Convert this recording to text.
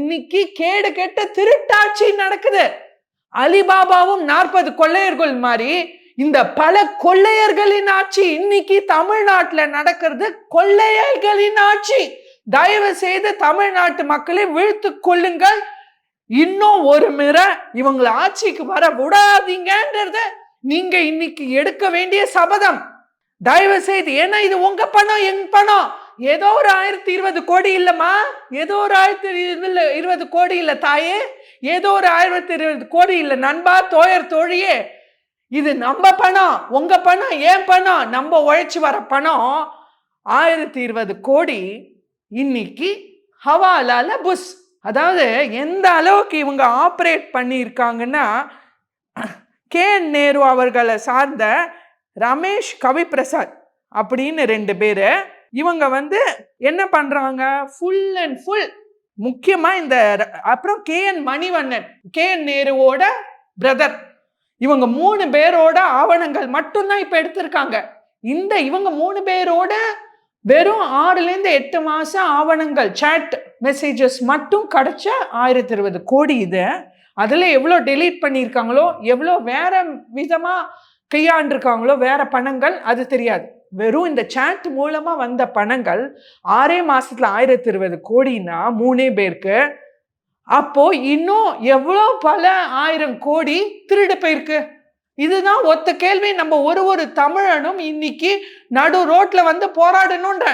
இன்னைக்கு கேடு கெட்ட திருட்டாட்சி நடக்குது. அலிபாபாவும் 40 கொள்ளையர்கள் மாதிரி இந்த பல கொள்ளையர்களின் ஆட்சி இன்னைக்கு தமிழ்நாட்டுல நடக்கிறது. கொள்ளையர்களின் ஆட்சி. தயவு செய்து தமிழ்நாட்டு மக்களை வீழ்த்து கொள்ளுங்கள். இன்னும் ஒரு முறை இவங்களை ஆட்சிக்கு வர விடாதீங்கன்றத நீங்க இன்னைக்கு எடுக்க வேண்டிய சபதம். தயவு செய்து. ஏன்னா இது உங்க பணம், என் பணம். ஏதோ ஒரு 1020 கோடி இல்லம்மா, ஏதோ ஒரு 1020 கோடி இல்ல தாயே, ஏதோ ஒரு 1020 கோடி இல்ல நண்பா, தோழர், தோழியே. இது நம்ம பணம், உங்க பணம், ஏன் பணம், நம்ம உழைச்சு வர பணம். 1020 கோடி இன்னைக்கு ஹவாலால புஷ். அதாவது எந்த அளவுக்கு இவங்க ஆப்ரேட் பண்ணியிருக்காங்கன்னா, கே.என். நேரு அவர்களை சார்ந்த ரமேஷ் கவிப்பிரசாத் அப்படின்னு 2 பேரு இவங்க என்ன பண்றாங்க, ஃபுல் அண்ட் ஃபுல் முக்கியமா இந்த அப்புறம் கே.என். மணிவண்ணன், கே.என். நேருவோட பிரதர், இவங்க 3 பேரோட ஆவணங்கள் மட்டும்தான் இப்ப எடுத்திருக்காங்க. இவங்க 3 பேரோட வெறும் 6 to 8 மாசம் ஆவணங்கள், சாட் மெசேஜஸ் மட்டும் கிடைச்ச 1020 கோடி. இது அதுல எவ்வளவு டெலீட் பண்ணியிருக்காங்களோ, எவ்வளவு வேற விதமா கையாண்டிருக்காங்களோ வேற பணங்கள், அது தெரியாது. வெறும் இந்த சாட் மூலமா வந்த பணங்கள் 6 மாசத்துல 1020 கோடினா 3 பேருக்கு. அப்போ இன்னும் எவ்வளவு பல 1000 கோடி திருடு போயிருக்கு. இதுதான் ஒத்த கேள்வி. நம்ம ஒரு தமிழனும் இன்னைக்கு நடு ரோட்ல போராடணும்ன்ற